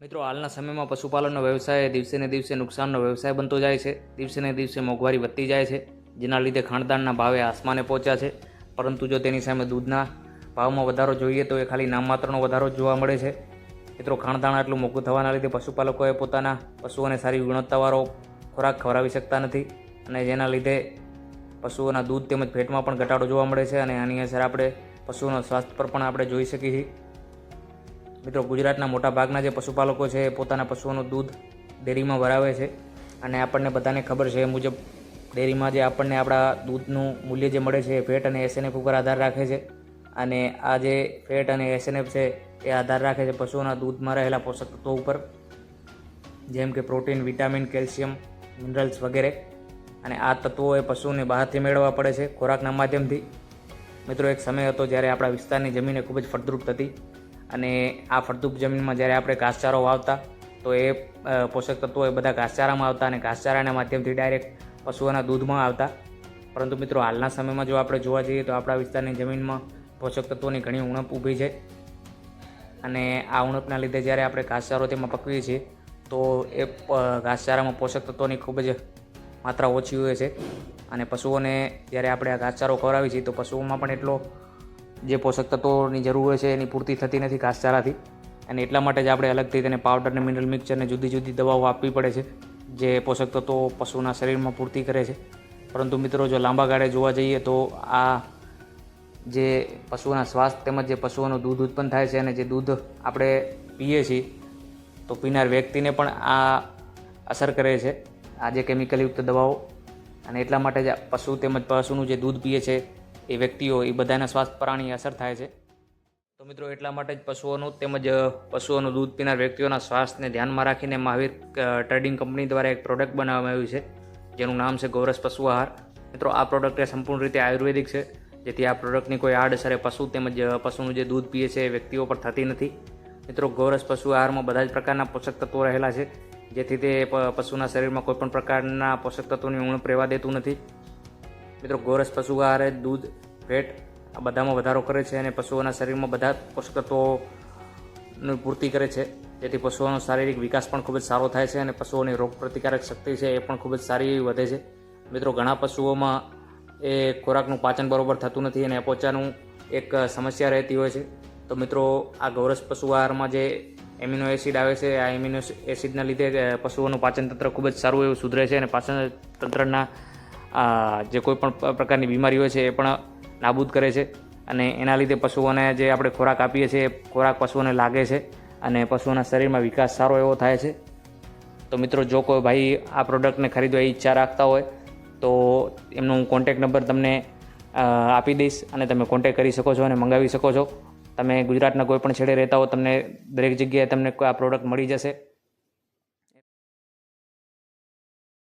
મિત્રો, હાલના સમયમાં પશુપાલનનો વ્યવસાય દિવસે ને દિવસે નુકસાનનો વ્યવસાય બનતો જાય છે. દિવસે ને દિવસે મોંઘવારી વધતી જાય છે, જેના લીધે ખાણદાણના ભાવે આસમાને પહોંચ્યા છે. પરંતુ જો તેની સામે દૂધના ભાવમાં વધારો જોઈએ તો એ ખાલી નામમાત્રનો વધારો જ જોવા મળે છે. મિત્રો, ખાણદાણ આટલું મોંઘું થવાના લીધે પશુપાલકોએ પોતાના પશુઓને સારી ગુણવત્તાવાળો ખોરાક ખવડાવી શકતા નથી, અને જેના લીધે પશુઓના દૂધ તેમજ ફેટમાં પણ ઘટાડો જોવા મળે છે, અને આની અસર આપણે પશુઓના સ્વાસ્થ્ય પર પણ આપણે જોઈ શકીએ છીએ. મિત્રો, ગુજરાતના મોટા ભાગના જે પશુપાલકો છે એ પોતાના પશુઓનું દૂધ ડેરીમાં ભરાવે છે, અને આપણને બધાને ખબર છે એ મુજબ ડેરીમાં જે આપણને આપણા દૂધનું મૂલ્ય જે મળે છે એ ફેટ અને એસએનએફ ઉપર આધાર રાખે છે. અને આ જે ફેટ અને એસએનએફ છે એ આધાર રાખે છે પશુઓના દૂધમાં રહેલા પોષક તત્વો ઉપર, જેમ કે પ્રોટીન, વિટામિન, કેલ્શિયમ, મિનરલ્સ વગેરે. અને આ તત્વો એ પશુઓને બહારથી મેળવવા પડે છે ખોરાકના માધ્યમથી. મિત્રો, એક સમય હતો જ્યારે આપણા વિસ્તારની જમીન ખૂબ જ ફળદ્રુપ હતી, અને આ ફળદ્રુપ જમીનમાં જ્યારે આપણે ઘાસચારો વાવતા તો એ પોષક તત્વો એ બધા ઘાસચારામાં આવતા, અને ઘાસચારાના માધ્યમથી ડાયરેક્ટ પશુઓના દૂધમાં આવતા. પરંતુ મિત્રો, હાલના સમયમાં જો આપણે જોવા જઈએ તો આપણા વિસ્તારની જમીનમાં પોષક તત્વોની ઘણી ઉણપ ઊભી છે, અને આ ઉણપના લીધે જ્યારે આપણે ઘાસચારો તેમાં પકવીએ છીએ તો એ ઘાસચારામાં પોષક તત્વોની ખૂબ જ માત્રા ઓછી હોય છે. અને પશુઓને જ્યારે આપણે આ ઘાસચારો ખવડાવીએ છીએ તો પશુઓમાં પણ એટલો જે પોષક તત્વોની જરૂર હોય છે એની પૂર્તિ થતી નથી ઘાસચારાથી, અને એટલા માટે જ આપણે અલગથી તેને પાવડર અને મિનરલ મિક્સચરને જુદી જુદી દવાઓ આપવી પડે છે જે પોષક તત્વો પશુના શરીરમાં પૂર્તિ કરે છે. પરંતુ મિત્રો, જો લાંબા ગાળે જોવા જઈએ તો આ જે પશુઓના સ્વાસ્થ્ય તેમજ જે પશુઓનું દૂધ ઉત્પન્ન થાય છે અને જે દૂધ આપણે પીએ છીએ તો પીનાર વ્યક્તિને પણ આ અસર કરે છે, આ જે કેમિકલયુક્ત દવાઓ. અને એટલા માટે જ પશુ તેમજ પશુનું જે દૂધ પીએ છે એ વ્યક્તિઓ એ બધાના સ્વાસ્થ્ય પર આની અસર થાય છે. તો મિત્રો, એટલા માટે જ પશુઓનું તેમજ પશુઓનું દૂધ પીનાર વ્યક્તિઓના સ્વાસ્થ્યને ધ્યાનમાં રાખીને મહાવીર ટ્રેડિંગ કંપની દ્વારા એક પ્રોડક્ટ બનાવવામાં આવ્યું છે જેનું નામ છે ગૌરસ પશુ આહાર. મિત્રો, આ પ્રોડક્ટ એ સંપૂર્ણ રીતે આયુર્વેદિક છે, જેથી આ પ્રોડક્ટની કોઈ આડઅસર પશુ તેમજ પશુનું જે દૂધ પીએ છે એ વ્યક્તિઓ પર થતી નથી. મિત્રો, ગૌરસ પશુ આહારમાં બધા જ પ્રકારના પોષક તત્વો રહેલા છે, જેથી તે પશુના શરીરમાં કોઈપણ પ્રકારના પોષક તત્વોની ઉણપ રહેવા દેતું નથી. મિત્રો, ગૌરસ પશુ આહાર દૂધ, ફેટ આ બધામાં વધારો કરે છે, અને પશુઓના શરીરમાં બધા પોષક તત્વોની પૂર્તિ કરે છે, જેથી પશુઓનો શારીરિક વિકાસ પણ ખૂબ જ સારો થાય છે, અને પશુઓની રોગપ્રતિકારક શક્તિ છે એ પણ ખૂબ જ સારી એવી વધે છે. મિત્રો, ઘણા પશુઓમાં એ ખોરાકનું પાચન બરોબર થતું નથી અને અપોચાનું એક સમસ્યા રહેતી હોય છે. તો મિત્રો, આ ગૌરસ પશુ આહારમાં જે એમિનો એસિડ આવે છે, આ એમિનો એસિડના લીધે પશુઓનું પાચન તંત્ર ખૂબ જ સારું એવું સુધરે છે, અને પાચન તંત્રના જે કોઈ પણ પ્રકારની બીમારી હોય છે એ પણ નાબૂદ કરે છે. અને એના લીધે પશુઓને જે આપણે ખોરાક આપીએ છીએ એ ખોરાક પશુઓને લાગે છે, અને પશુઓના શરીરમાં વિકાસ સારો એવો થાય છે. તો મિત્રો, જો કોઈ ભાઈ આ પ્રોડક્ટને ખરીદવા ઈચ્છા રાખતા હોય તો એમનો હું કોન્ટેક નંબર તમને આપી દઈશ, અને તમે કોન્ટેક કરી શકો છો અને મંગાવી શકો છો. તમે ગુજરાતના કોઈ પણ છેડે રહેતા હો, તમને દરેક જગ્યાએ તમને આ પ્રોડક્ટ મળી જશે.